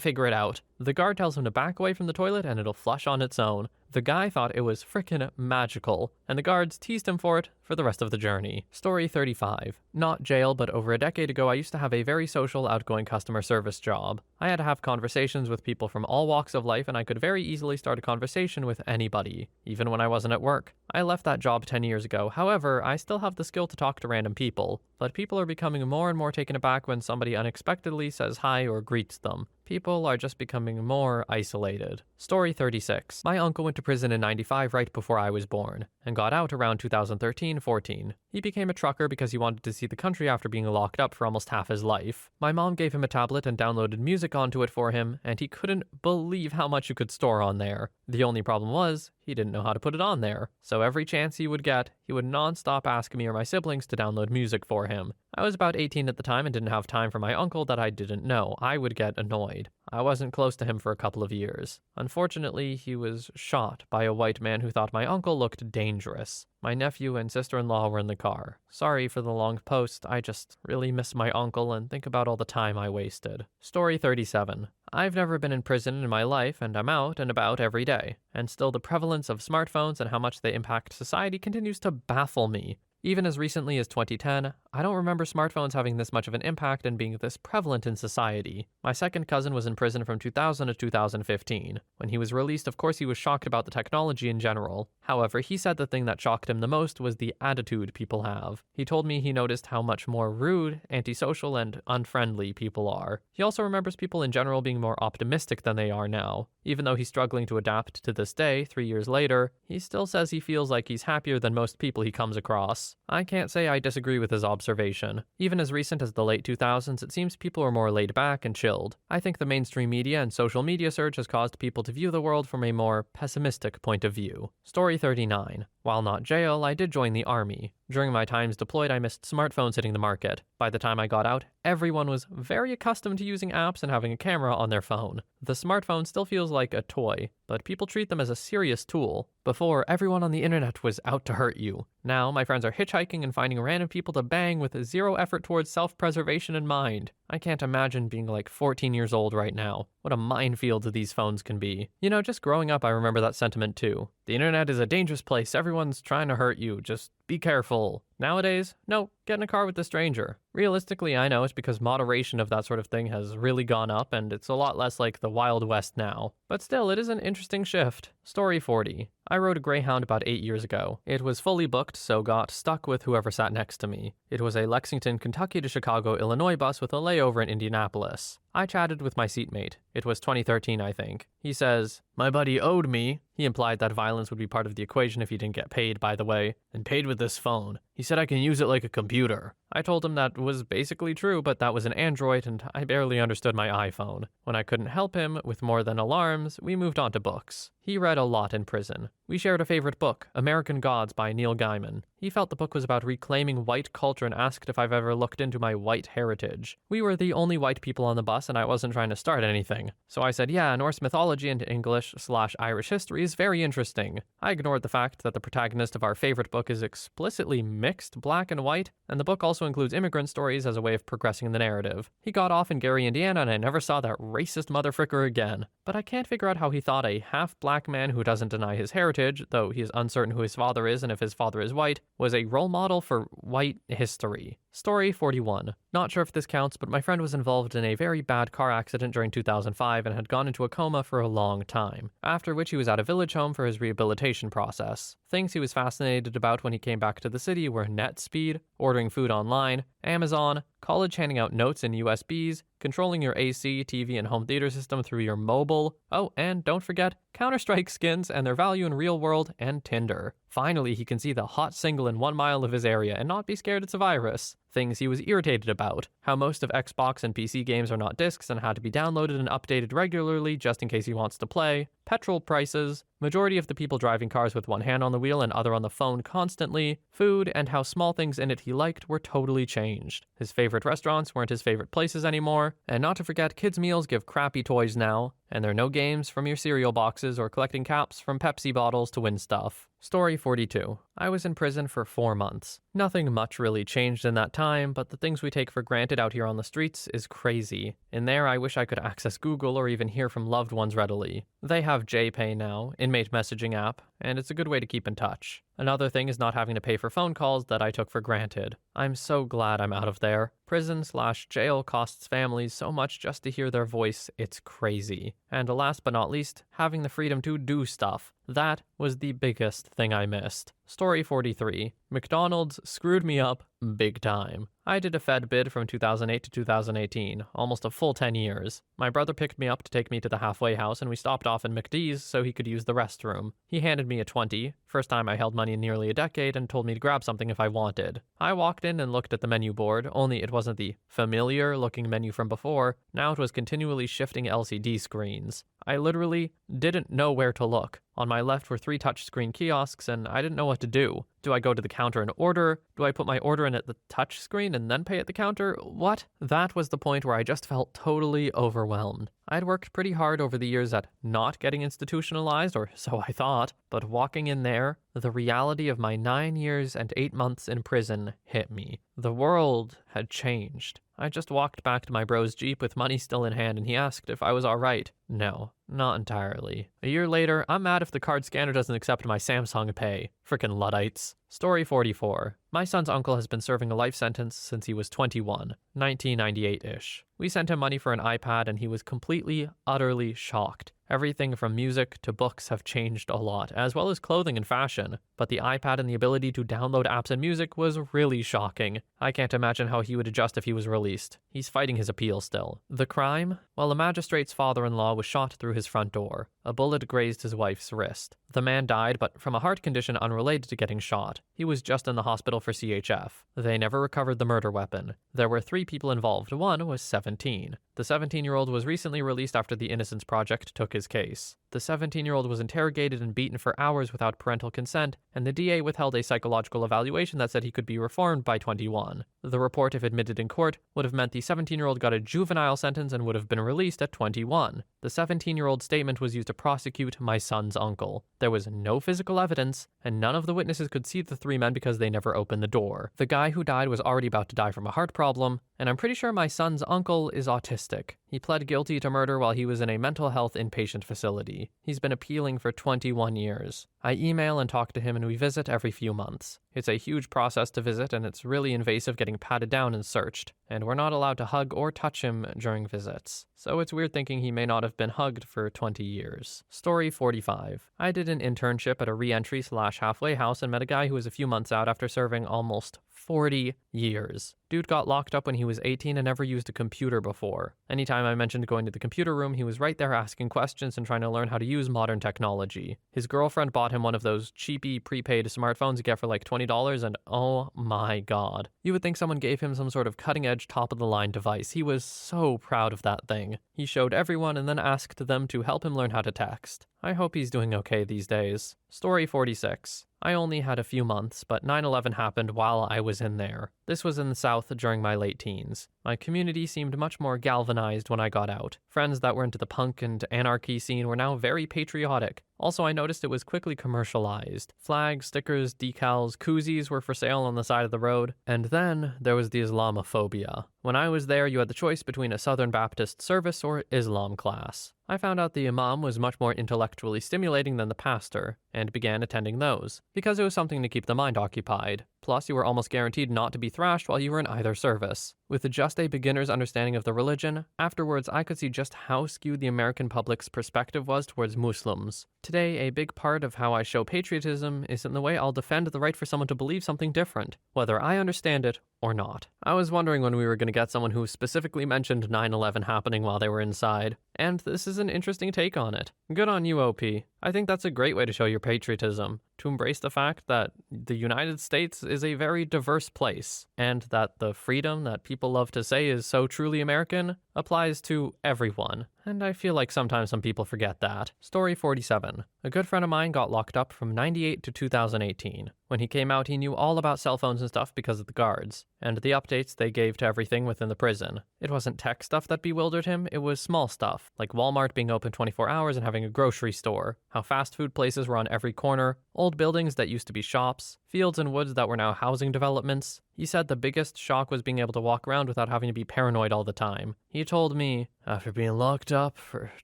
figure it out. The guard tells him to back away from the toilet and it'll flush on its own. The guy thought it was frickin' magical, and the guards teased him for it for the rest of the journey. Story 35. Not jail, but over a decade ago I used to have a very social, outgoing customer service job. I had to have conversations with people from all walks of life, and I could very easily start a conversation with anybody, even when I wasn't at work. I left that job 10 years ago. However, I still have the skill to talk to random people, but people are becoming more and more taken aback when somebody unexpectedly says hi or greets them. People are just becoming more isolated. Story 36. My uncle went to prison in '95 right before I was born, and got out around 2013-14. He became a trucker because he wanted to see the country after being locked up for almost half his life. My mom gave him a tablet and downloaded music onto it for him, and he couldn't believe how much you could store on there. The only problem was, he didn't know how to put it on there. So every chance he would get, he would non-stop ask me or my siblings to download music for him. I was about 18 at the time and didn't have time for my uncle that I didn't know. I would get annoyed. I wasn't close to him for a couple of years. Unfortunately, he was shot by a white man who thought my uncle looked dangerous. My nephew and sister-in-law were in the car. Sorry for the long post, I just really miss my uncle and think about all the time I wasted. Story 37. I've never been in prison in my life, and I'm out and about every day. And still the prevalence of smartphones and how much they impact society continues to baffle me. Even as recently as 2010, I don't remember smartphones having this much of an impact and being this prevalent in society. My second cousin was in prison from 2000 to 2015. When he was released, of course he was shocked about the technology in general. However, he said the thing that shocked him the most was the attitude people have. He told me he noticed how much more rude, antisocial, and unfriendly people are. He also remembers people in general being more optimistic than they are now. Even though he's struggling to adapt to this day, 3 years later, he still says he feels like he's happier than most people he comes across. I can't say I disagree with his observation. Even as recent as the late 2000s, it seems people are more laid back and chilled. I think the mainstream media and social media surge has caused people to view the world from a more pessimistic point of view. Story 39. While not jail, I did join the army. During my times deployed, I missed smartphones hitting the market. By the time I got out, everyone was very accustomed to using apps and having a camera on their phone. The smartphone still feels like a toy, but people treat them as a serious tool. Before, everyone on the internet was out to hurt you. Now, my friends are hitchhiking and finding random people to bang with zero effort towards self-preservation in mind. I can't imagine being like 14 years old right now. What a minefield these phones can be. You know, just growing up, I remember that sentiment too. The internet is a dangerous place. Everyone's trying to hurt you. Just be careful. Nowadays, no, get in a car with a stranger. Realistically, I know it's because moderation of that sort of thing has really gone up and it's a lot less like the Wild West now. But still, it is an interesting shift. Story 40. I rode a Greyhound about 8 years ago. It was fully booked, so got stuck with whoever sat next to me. It was a Lexington, Kentucky to Chicago, Illinois bus with a layover in Indianapolis. I chatted with my seatmate. It was 2013, I think. He says, "My buddy owed me." He implied that violence would be part of the equation if he didn't get paid, by the way, and paid with this phone. He said I can use it like a computer. I told him that was basically true, but that was an Android and I barely understood my iPhone. When I couldn't help him with more than alarms, we moved on to books. He read a lot in prison. We shared a favorite book, American Gods by Neil Gaiman. He felt the book was about reclaiming white culture and asked if I've ever looked into my white heritage. We were the only white people on the bus and I wasn't trying to start anything. So I said, yeah, Norse mythology and English/Irish history is very interesting. I ignored the fact that the protagonist of our favorite book is explicitly mixed black and white, and the book also includes immigrant stories as a way of progressing in the narrative. He got off in Gary, Indiana, and I never saw that racist motherfricker again. But I can't figure out how he thought a half-black man who doesn't deny his heritage, though he is uncertain who his father is and if his father is white, was a role model for white history. Story 41. Not sure if this counts, but my friend was involved in a very bad car accident during 2005 and had gone into a coma for a long time, after which he was at a village home for his rehabilitation process. Things he was fascinated about when he came back to the city were net speed, ordering food online, Amazon, college handing out notes in USBs, controlling your AC, TV, and home theater system through your mobile. Oh, and don't forget Counter-Strike skins and their value in real world, and Tinder. Finally, he can see the hot single in 1 mile of his area and not be scared it's a virus. Things he was irritated about. How most of Xbox and PC games are not discs and had to be downloaded and updated regularly just in case he wants to play. Petrol prices. Majority of the people driving cars with one hand on the wheel and other on the phone constantly. Food, and how small things in it he liked were totally changed. His favorite restaurants weren't his favorite places anymore. And not to forget, kids' meals give crappy toys now. And there are no games from your cereal boxes or collecting caps from Pepsi bottles to win stuff. Story 42. I was in prison for 4 months. Nothing much really changed in that time, but the things we take for granted out here on the streets is crazy. In there, I wish I could access Google or even hear from loved ones readily. They have JPay now, inmate messaging app, and it's a good way to keep in touch. Another thing is not having to pay for phone calls that I took for granted. I'm so glad I'm out of there. Prison/jail costs families so much just to hear their voice, it's crazy. And last but not least, having the freedom to do stuff. That was the biggest thing I missed. Story 43. McDonald's screwed me up big time. I did a Fed bid from 2008 to 2018, almost a full 10 years. My brother picked me up to take me to the halfway house, and we stopped off in McD's so he could use the restroom. He handed me a 20, first time I held money in nearly a decade, and told me to grab something if I wanted. I walked in and looked at the menu board, only it wasn't the familiar-looking menu from before. Now it was continually shifting LCD screens. I literally didn't know where to look. On my left were 3 touchscreen kiosks, and I didn't know what to do. Do I go to the counter and order? Do I put my order in at the touchscreen and then pay at the counter? What? That was the point where I just felt totally overwhelmed. I'd worked pretty hard over the years at not getting institutionalized, or so I thought, but walking in there, the reality of my 9 years and 8 months in prison hit me. The world had changed. I just walked back to my bro's Jeep with money still in hand, and he asked if I was alright. No, not entirely. A year later, I'm mad if the card scanner doesn't accept my Samsung Pay. Frickin' Luddites. Story 44. My son's uncle has been serving a life sentence since he was 21, 1998-ish. We sent him money for an iPad and he was completely, utterly shocked. Everything from music to books have changed a lot, as well as clothing and fashion. But the iPad and the ability to download apps and music was really shocking. I can't imagine how he would adjust if he was released. He's fighting his appeal still. The crime? Well, a magistrate's father-in-law was shot through his front door. A bullet grazed his wife's wrist. The man died, but from a heart condition unrelated to getting shot. He was just in the hospital for CHF. They never recovered the murder weapon. There were 3 people involved. One was 17. The 17-year-old was recently released after the Innocence Project took his case. The 17-year-old was interrogated and beaten for hours without parental consent, and the DA withheld a psychological evaluation that said he could be reformed by 21. The report, if admitted in court, would have meant the 17-year-old got a juvenile sentence and would have been released at 21. The 17-year-old statement was used to prosecute my son's uncle. There was no physical evidence, and none of the witnesses could see the 3 men because they never opened the door. The guy who died was already about to die from a heart problem, and I'm pretty sure my son's uncle is autistic. He pled guilty to murder while he was in a mental health inpatient facility. He's been appealing for 21 years. I email and talk to him, and we visit every few months. It's a huge process to visit, and it's really invasive getting patted down and searched, and we're not allowed to hug or touch him during visits. So it's weird thinking he may not have been hugged for 20 years. Story 45. I did an internship at a re-entry/halfway house and met a guy who was a few months out after serving almost 40 years. Dude got locked up when he was 18 and never used a computer before. Anytime I mentioned going to the computer room, he was right there asking questions and trying to learn how to use modern technology. His girlfriend bought him one of those cheapy prepaid smartphones you get for like $20, and oh my god. You would think someone gave him some sort of cutting-edge, top-of-the-line device. He was so proud of that thing. He showed everyone and then asked them to help him learn how to text. I hope he's doing okay these days. Story 46. I only had a few months, but 9/11 happened while I was in there. This was in the South during my late teens. My community seemed much more galvanized when I got out. Friends that were into the punk and anarchy scene were now very patriotic. Also, I noticed it was quickly commercialized. Flags, stickers, decals, koozies were for sale on the side of the road. And then there was the Islamophobia. When I was there, you had the choice between a Southern Baptist service or Islam class. I found out the imam was much more intellectually stimulating than the pastor, and began attending those, because it was something to keep the mind occupied. plus you were almost guaranteed not to be thrashed while you were in either service. With just a beginner's understanding of the religion, afterwards I could see just how skewed the American public's perspective was towards Muslims. Today, a big part of how I show patriotism is in the way I'll defend the right for someone to believe something different, whether I understand it or not. I was wondering when we were going to get someone who specifically mentioned 9/11 happening while they were inside, and this is an interesting take on it. Good on you, OP. I think that's a great way to show your patriotism, to embrace the fact that the United States is a very diverse place, and that the freedom that people love to say is so truly American applies to everyone. And I feel like sometimes some people forget that. Story 47. A good friend of mine got locked up from 98 to 2018. When he came out, he knew all about cell phones and stuff because of the guards, and the updates they gave to everything within the prison. It wasn't tech stuff that bewildered him, it was small stuff, like Walmart being open 24 hours and having a grocery store, how fast food places were on every corner, old buildings that used to be shops, fields and woods that were now housing developments. He said the biggest shock was being able to walk around without having to be paranoid all the time. He told me, after being locked up for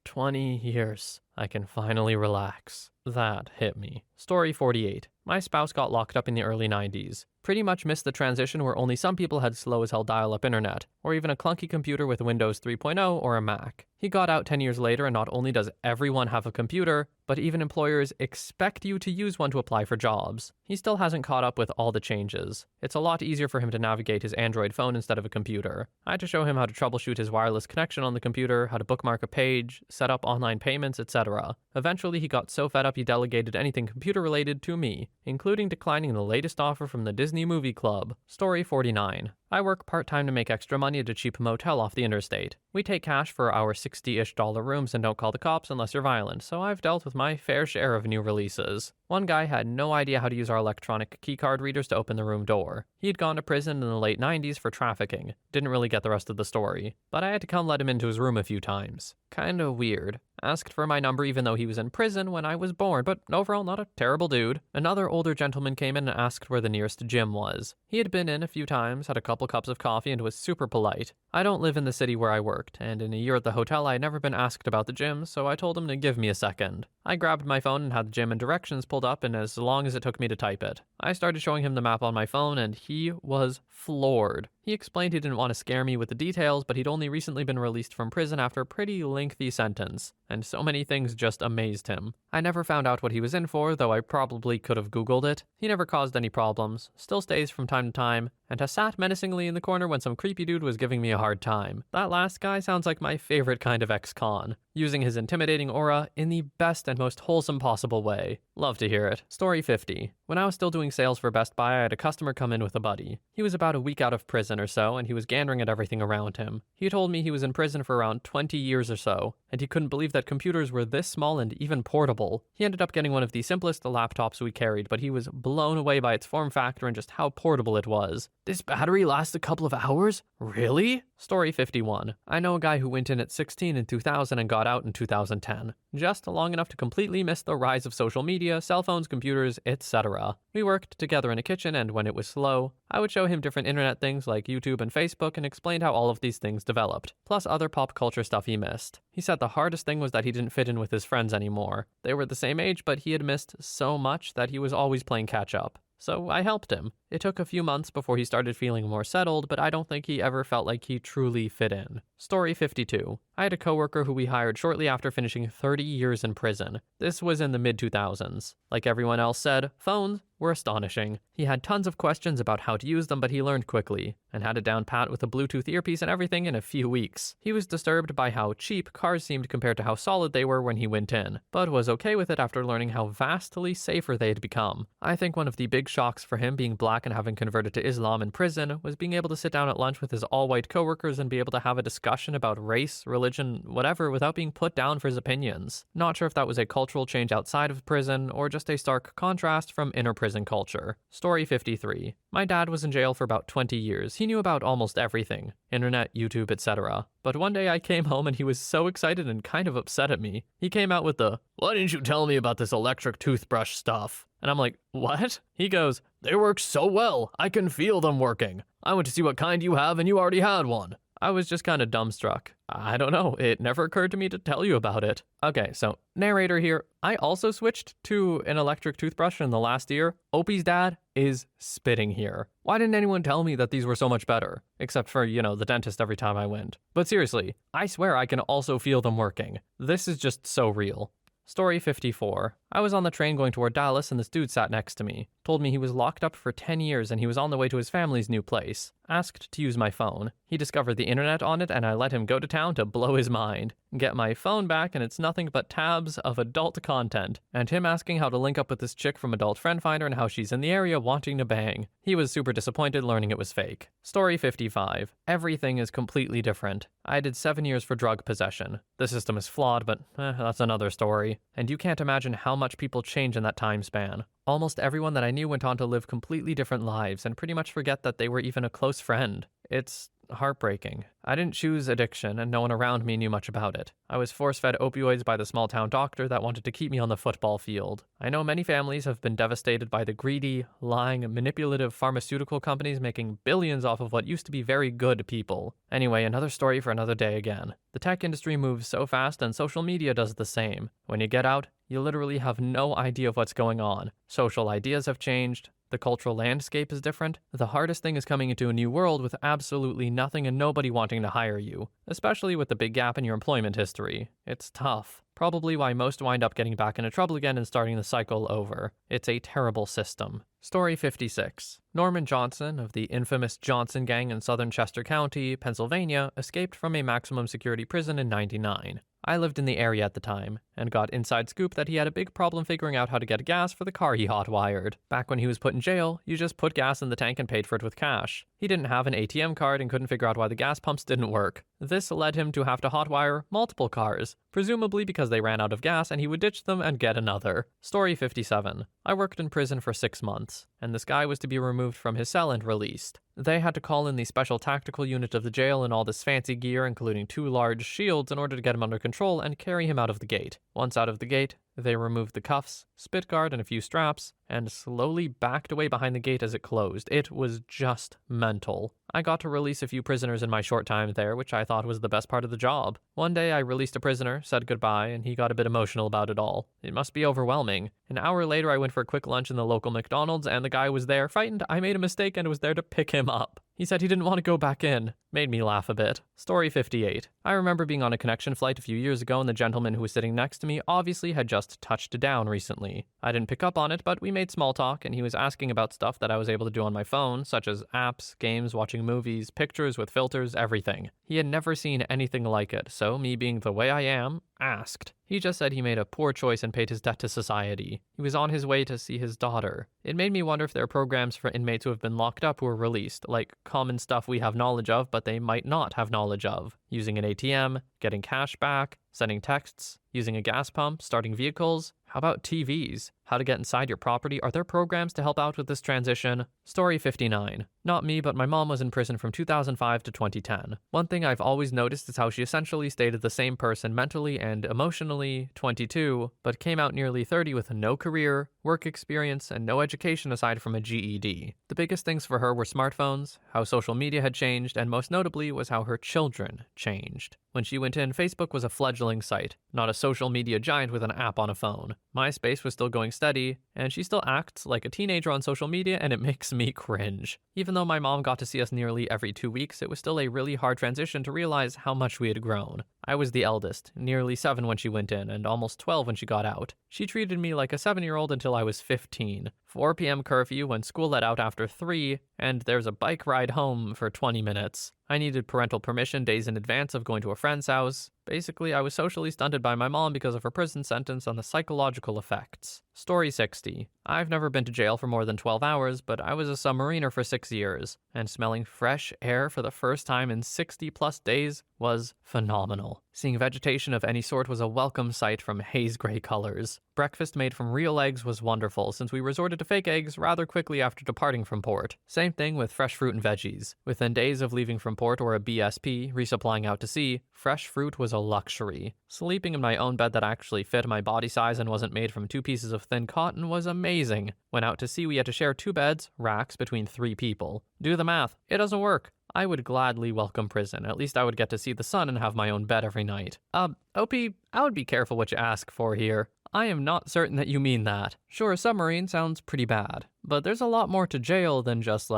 20 years, I can finally relax. That hit me. Story 48. My spouse got locked up in the early 90s. Pretty much missed the transition where only some people had slow as hell dial-up internet, or even a clunky computer with Windows 3.0 or a Mac. He got out 10 years later, and not only does everyone have a computer, but even employers expect you to use one to apply for jobs. He still hasn't caught up with all the changes. It's a lot easier for him to navigate his Android phone instead of a computer. I had to show him how to troubleshoot his wireless connection on the computer, how to bookmark a page, set up online payments, etc. Eventually, he got so fed up he delegated anything computer-related to me, including declining the latest offer from the Disney Movie Club. Story 49. I work part-time to make extra money at a cheap motel off the interstate. We take cash for our $60-ish rooms and don't call the cops unless you're violent, so I've dealt with my fair share of new releases. One guy had no idea how to use our electronic keycard readers to open the room door. He had gone to prison in the late 90s for trafficking. Didn't really get the rest of the story, but I had to come let him into his room a few times. Kinda weird. Asked for my number even though he was in prison when I was born, but overall not a terrible dude. Another older gentleman came in and asked where the nearest gym was. He had been in a few times, had a couple cups of coffee, and was super polite. I don't live in the city where I worked, and in a year at the hotel I had never been asked about the gym, so I told him to give me a second. I grabbed my phone and had the gym and directions pulled up in as long as it took me to type it. I started showing him the map on my phone, and he was floored. He explained he didn't want to scare me with the details, but he'd only recently been released from prison after a pretty lengthy sentence, and so many things just amazed him. I never found out what he was in for, though I probably could have Googled it. He never caused any problems, still stays from time to time, and has sat menacingly in the corner when some creepy dude was giving me a hard time. That last guy sounds like my favorite kind of ex-con, using his intimidating aura in the best and most wholesome possible way. Love to hear it. Story 50. When I was still doing sales for Best Buy, I had a customer come in with a buddy. He was about a week out of prison or so, and he was gandering at everything around him. He told me he was in prison for around 20 years or so, and he couldn't believe that computers were this small and even portable. He ended up getting one of the simplest laptops we carried, but he was blown away by its form factor and just how portable it was. This battery lasts a couple of hours? Really? Story 51. I know a guy who went in at 16 in 2000 and got out in 2010. Just long enough to completely miss the rise of social media, cell phones, computers, etc. We worked together in a kitchen, and when it was slow, I would show him different internet things like YouTube and Facebook and explained how all of these things developed, plus other pop culture stuff he missed. He said the hardest thing was that he didn't fit in with his friends anymore. They were the same age, but he had missed so much that he was always playing catch up. So I helped him. It took a few months before he started feeling more settled, but I don't think he ever felt like he truly fit in. Story 52. I had a coworker who we hired shortly after finishing 30 years in prison. This was in the mid-2000s. Like everyone else said, phones were astonishing. He had tons of questions about how to use them, but he learned quickly, and had it down pat with a Bluetooth earpiece and everything in a few weeks. He was disturbed by how cheap cars seemed compared to how solid they were when he went in, but was okay with it after learning how vastly safer they had become. I think one of the big shocks for him being black and having converted to Islam in prison was being able to sit down at lunch with his all-white coworkers and be able to have a discussion about race, religion, whatever without being put down for his opinions. Not sure if that was a cultural change outside of prison or just a stark contrast from inner prison culture. Story 53. My dad was in jail for about 20 years. He knew about almost everything. Internet, YouTube, etc. But one day I came home and he was so excited and kind of upset at me. He came out with the, "Why didn't you tell me about this electric toothbrush stuff?" And I'm like, what? He goes, "They work so well. I can feel them working. I went to see what kind you have and you already had one. I was just kind of dumbstruck. I don't know, it never occurred to me to tell you about it. Okay, so narrator here. I also switched to an electric toothbrush in the last year. Opie's dad is spitting here. Why didn't anyone tell me that these were so much better? Except for, the dentist every time I went. But seriously, I swear I can also feel them working. This is just so real. Story 54. I was on the train going toward Dallas and this dude sat next to me. Told me he was locked up for 10 years and he was on the way to his family's new place. Asked to use my phone. He discovered the internet on it and I let him go to town to blow his mind. Get my phone back and it's nothing but tabs of adult content. And him asking how to link up with this chick from Adult Friend Finder and how she's in the area wanting to bang. He was super disappointed learning it was fake. Story 55. Everything is completely different. I did 7 years for drug possession. The system is flawed, but that's another story. And you can't imagine how much people change in that time span. Almost everyone that I knew went on to live completely different lives and pretty much forget that they were even a close friend. It's heartbreaking. I didn't choose addiction and no one around me knew much about it. I was force-fed opioids by the small-town doctor that wanted to keep me on the football field. I know many families have been devastated by the greedy, lying, manipulative pharmaceutical companies making billions off of what used to be very good people. Anyway, another story for another day again. The tech industry moves so fast and social media does the same. When you get out, you literally have no idea of what's going on. Social ideas have changed. The cultural landscape is different. The hardest thing is coming into a new world with absolutely nothing and nobody wanting to hire you, especially with the big gap in your employment history. It's tough. Probably why most wind up getting back into trouble again and starting the cycle over. It's a terrible system. Story 56. Norman Johnson of the infamous Johnson Gang in southern Chester County, Pennsylvania, escaped from a maximum security prison in '99. I lived in the area at the time, and got inside scoop that he had a big problem figuring out how to get gas for the car he hotwired. Back when he was put in jail, you just put gas in the tank and paid for it with cash. He didn't have an ATM card and couldn't figure out why the gas pumps didn't work. This led him to have to hotwire multiple cars, presumably because they ran out of gas and he would ditch them and get another. Story 57. I worked in prison for 6 months, and this guy was to be removed from his cell and released. They had to call in the special tactical unit of the jail and all this fancy gear, including 2 large shields, in order to get him under control and carry him out of the gate. Once out of the gate, they removed the cuffs, spit guard, and a few straps, and slowly backed away behind the gate as it closed. It was just mental. I got to release a few prisoners in my short time there, which I thought was the best part of the job. One day I released a prisoner, said goodbye, and he got a bit emotional about it all. It must be overwhelming. An hour later I went for a quick lunch in the local McDonald's, and the guy was there. Frightened, I made a mistake and was there to pick him up. He said he didn't want to go back in. Made me laugh a bit. Story 58. I remember being on a connection flight a few years ago and the gentleman who was sitting next to me obviously had just touched down recently. I didn't pick up on it, but we made small talk and he was asking about stuff that I was able to do on my phone, such as apps, games, watching movies, pictures with filters, everything. He had never seen anything like it, so me being the way I am, asked. He just said he made a poor choice and paid his debt to society. He was on his way to see his daughter. It made me wonder if there are programs for inmates who have been locked up who are released, like common stuff we have knowledge of but they might not have knowledge of. Using an ATM, getting cash back, sending texts, using a gas pump, starting vehicles. How about TVs? How to get inside your property? Are there programs to help out with this transition? Story 59. Not me, but my mom was in prison from 2005 to 2010. One thing I've always noticed is how she essentially stayed the same person mentally and emotionally, 22, but came out nearly 30 with no career, work experience, and no education aside from a GED. The biggest things for her were smartphones, how social media had changed, and most notably was how her children changed. When she went in, Facebook was a fledgling site, not a social media giant with an app on a phone. MySpace was still going steady, and she still acts like a teenager on social media, and it makes me cringe. Even though my mom got to see us nearly every 2 weeks, it was still a really hard transition to realize how much we had grown. I was the eldest, nearly 7 when she went in, and almost 12 when she got out. She treated me like a 7-year-old until I was 15. 4 p.m. curfew when school let out after 3, and there's a bike ride home for 20 minutes. I needed parental permission days in advance of going to a friend's house. Basically, I was socially stunted by my mom because of her prison sentence and the psychological effects. Story 60. I've never been to jail for more than 12 hours, but I was a submariner for 6 years, and smelling fresh air for the first time in 60-plus days was phenomenal. Seeing vegetation of any sort was a welcome sight from haze gray colors. Breakfast made from real eggs was wonderful since we resorted to fake eggs rather quickly after departing from port. Same thing with fresh fruit and veggies. Within days of leaving from port or a BSP, resupplying out to sea, fresh fruit was a luxury. Sleeping in my own bed that actually fit my body size and wasn't made from 2 pieces of thin cotton was amazing. When out to sea, we had to share 2 beds, racks, between 3 people. Do the math. It doesn't work. I would gladly welcome prison. At least I would get to see the sun and have my own bed every night. OP, I would be careful what you ask for here. I am not certain that you mean that. Sure, a submarine sounds pretty bad, but there's a lot more to jail than just,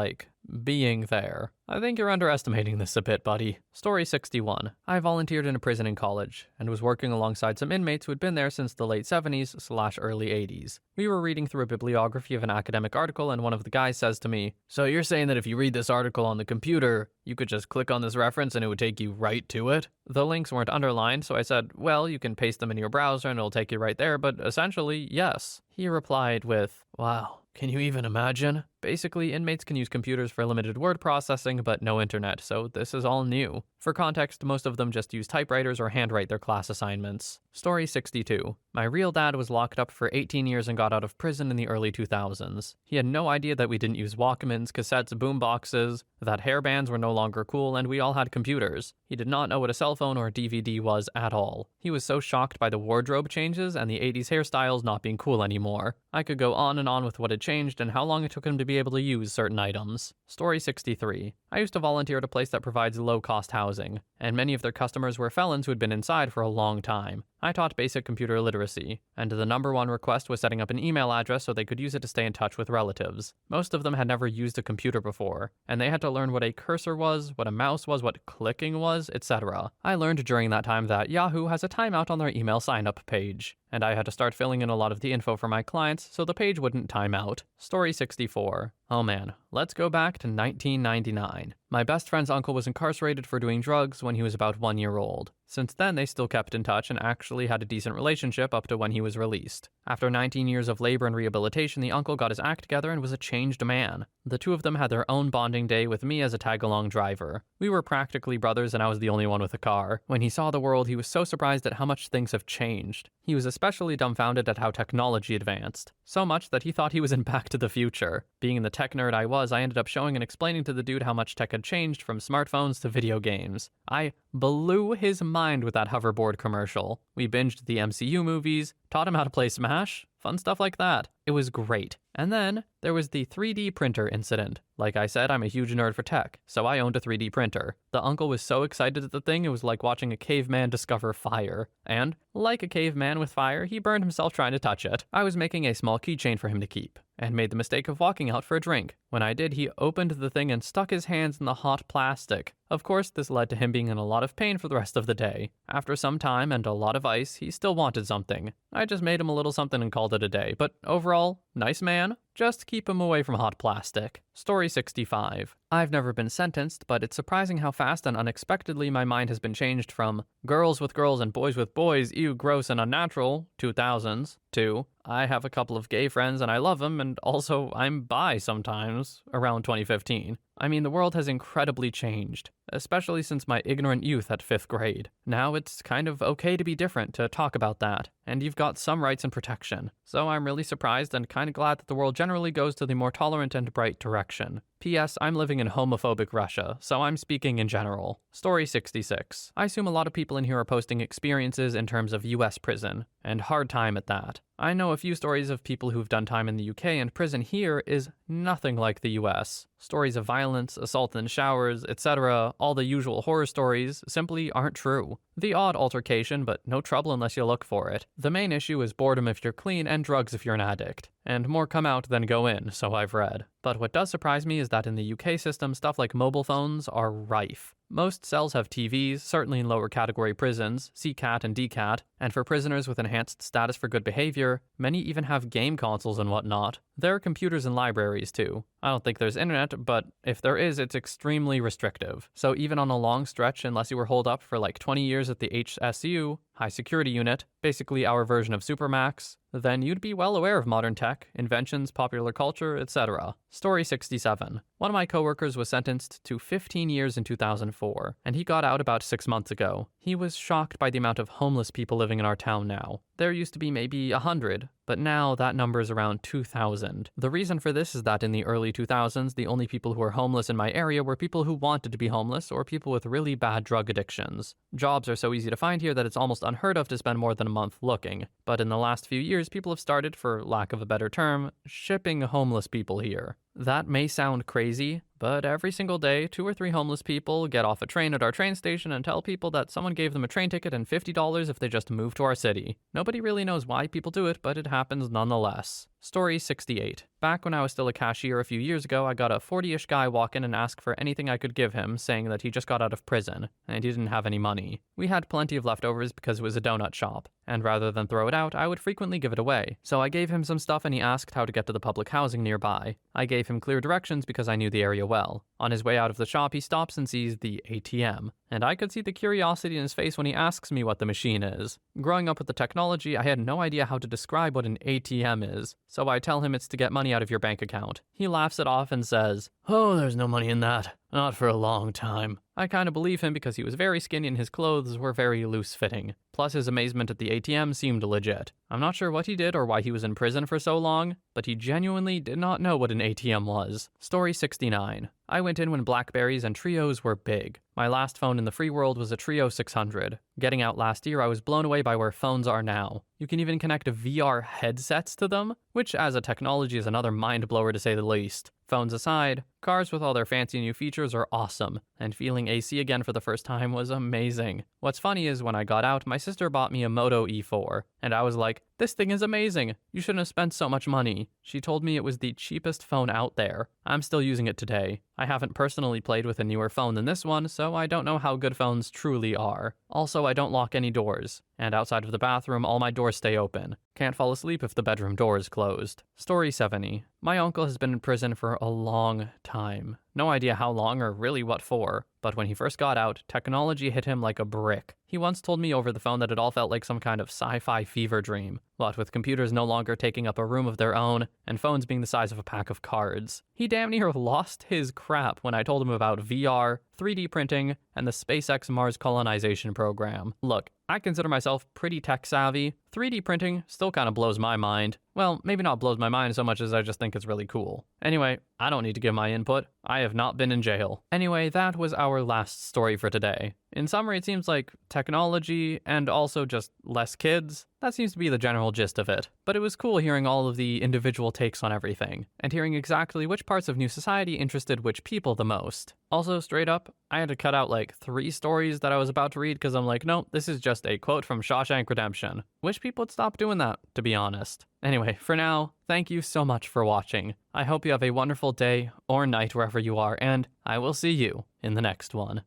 being there. I think you're underestimating this a bit, buddy. Story 61. I volunteered in a prison in college, and was working alongside some inmates who had been there since the late 70s/early 80s. We were reading through a bibliography of an academic article, and one of the guys says to me, "So you're saying that if you read this article on the computer, you could just click on this reference and it would take you right to it?" The links weren't underlined, so I said, "Well, you can paste them in your browser and it'll take you right there, but essentially, yes." He replied with, "Wow, can you even imagine?" Basically, inmates can use computers for limited word processing, but no internet, so this is all new. For context, most of them just use typewriters or handwrite their class assignments. Story 62. My real dad was locked up for 18 years and got out of prison in the early 2000s. He had no idea that we didn't use Walkmans, cassettes, boomboxes, that hairbands were no longer cool, and we all had computers. He did not know what a cell phone or DVD was at all. He was so shocked by the wardrobe changes and the 80s hairstyles not being cool anymore. I could go on and on with what had changed and how long it took him to be able to use certain items. Story 63. I used to volunteer at a place that provides low-cost housing, and many of their customers were felons who had been inside for a long time. I taught basic computer literacy, and the number one request was setting up an email address so they could use it to stay in touch with relatives. Most of them had never used a computer before, and they had to learn what a cursor was, what a mouse was, what clicking was, etc. I learned during that time that Yahoo has a timeout on their email sign-up page, and I had to start filling in a lot of the info for my clients so the page wouldn't time out. Story 64. Oh man, let's go back to 1999. My best friend's uncle was incarcerated for doing drugs when he was about 1 year old. Since then, they still kept in touch and actually had a decent relationship up to when he was released. After 19 years of labor and rehabilitation, the uncle got his act together and was a changed man. The two of them had their own bonding day with me as a tag-along driver. We were practically brothers and I was the only one with a car. When he saw the world, he was so surprised at how much things have changed. He was especially dumbfounded at how technology advanced. So much that he thought he was in Back to the Future. Being the tech nerd I was, I ended up showing and explaining to the dude how much tech had changed from smartphones to video games. I blew his mind with that hoverboard commercial. We binged the MCU movies, taught him how to play Smash, fun stuff like that. It was great. And then there was the 3D printer incident. Like I said, I'm a huge nerd for tech, so I owned a 3D printer. The uncle was so excited at the thing, it was like watching a caveman discover fire. And, like a caveman with fire, he burned himself trying to touch it. I was making a small keychain for him to keep, and made the mistake of walking out for a drink. When I did, he opened the thing and stuck his hands in the hot plastic. Of course, this led to him being in a lot of pain for the rest of the day. After some time and a lot of ice, he still wanted something. I just made him a little something and called it a day, but overall, nice man. Just keep him away from hot plastic. Story 65. I've never been sentenced, but it's surprising how fast and unexpectedly my mind has been changed from girls with girls and boys with boys, ew, gross and unnatural, 2000s, to I have a couple of gay friends and I love them, and also I'm bi sometimes, around 2015. I mean, the world has incredibly changed, especially since my ignorant youth at 5th grade. Now it's kind of okay to be different, to talk about that, and you've got some rights and protection. So I'm really surprised and kind of glad that the world generally goes to the more tolerant and bright direction. P.S. I'm living in homophobic Russia, so I'm speaking in general. Story 66. I assume a lot of people in here are posting experiences in terms of US prison, and hard time at that. I know a few stories of people who've done time in the UK, and prison here is nothing like the US. Stories of violence, assault in showers, etc., all the usual horror stories, simply aren't true. The odd altercation, but no trouble unless you look for it. The main issue is boredom if you're clean and drugs if you're an addict. And more come out than go in, so I've read. But what does surprise me is that in the UK system, stuff like mobile phones are rife. Most cells have TVs, certainly in lower category prisons, CCAT and DCAT, and for prisoners with enhanced status for good behavior, many even have game consoles and whatnot. There are computers in libraries too. I don't think there's internet, but if there is, it's extremely restrictive. So even on a long stretch, unless you were holed up for like 20 years at the HSU, High Security Unit, basically our version of Supermax, then you'd be well aware of modern tech, inventions, popular culture, etc. Story 67. One of my coworkers was sentenced to 15 years in 2004, and he got out about 6 months ago. He was shocked by the amount of homeless people living in our town now. There used to be maybe 100, but now that number is around 2,000. The reason for this is that in the early 2000s, the only people who were homeless in my area were people who wanted to be homeless or people with really bad drug addictions. Jobs are so easy to find here that it's almost unheard of to spend more than a month looking. But in the last few years, people have started, for lack of a better term, shipping homeless people here. That may sound crazy, but every single day, 2 or 3 homeless people get off a train at our train station and tell people that someone gave them a train ticket and $50 if they just move to our city. Nobody really knows why people do it, but it happens nonetheless. Story 68. Back when I was still a cashier a few years ago, I got a 40-ish guy walk in and ask for anything I could give him, saying that he just got out of prison, and he didn't have any money. We had plenty of leftovers because it was a donut shop, and rather than throw it out, I would frequently give it away. So I gave him some stuff and he asked how to get to the public housing nearby. I gave him clear directions because I knew the area well. On his way out of the shop, he stops and sees the ATM, and I could see the curiosity in his face when he asks me what the machine is. Growing up with the technology, I had no idea how to describe what an ATM is, so I tell him it's to get money out of your bank account. He laughs it off and says, "Oh, there's no money in that. Not for a long time." I kind of believe him because he was very skinny and his clothes were very loose-fitting. Plus his amazement at the ATM seemed legit. I'm not sure what he did or why he was in prison for so long, but he genuinely did not know what an ATM was. Story 69. I went in when Blackberries and Trios were big. My last phone in the free world was a Trio 600. Getting out last year, I was blown away by where phones are now. You can even connect VR headsets to them, which as a technology is another mind blower to say the least. Phones aside, cars with all their fancy new features are awesome, and feeling AC again for the first time was amazing. What's funny is when I got out, my sister bought me a Moto E4, and I was like, "This thing is amazing. You shouldn't have spent so much money." She told me it was the cheapest phone out there. I'm still using it today. I haven't personally played with a newer phone than this one, so I don't know how good phones truly are. Also, I don't lock any doors, and outside of the bathroom, all my doors stay open. Can't fall asleep if the bedroom door is closed. Story 70. My uncle has been in prison for a long time. No idea how long or really what for, but when he first got out, technology hit him like a brick. He once told me over the phone that it all felt like some kind of sci-fi fever dream, what with computers no longer taking up a room of their own and phones being the size of a pack of cards. He damn near lost his crap when I told him about VR, 3D printing, and the SpaceX Mars colonization program. Look, I consider myself pretty tech savvy. 3D printing still kind of blows my mind. Well, maybe not blows my mind so much as I just think it's really cool. Anyway, I don't need to give my input. I have not been in jail. Anyway, that was our last story for today. In summary, it seems like technology and also just less kids. That seems to be the general gist of it. But it was cool hearing all of the individual takes on everything, and hearing exactly which parts of new society interested which people the most. Also, straight up, I had to cut out like 3 stories that I was about to read because I'm like, nope, this is just a quote from Shawshank Redemption. Wish people would stop doing that, to be honest. Anyway, for now, thank you so much for watching. I hope you have a wonderful day or night wherever you are, and I will see you in the next one.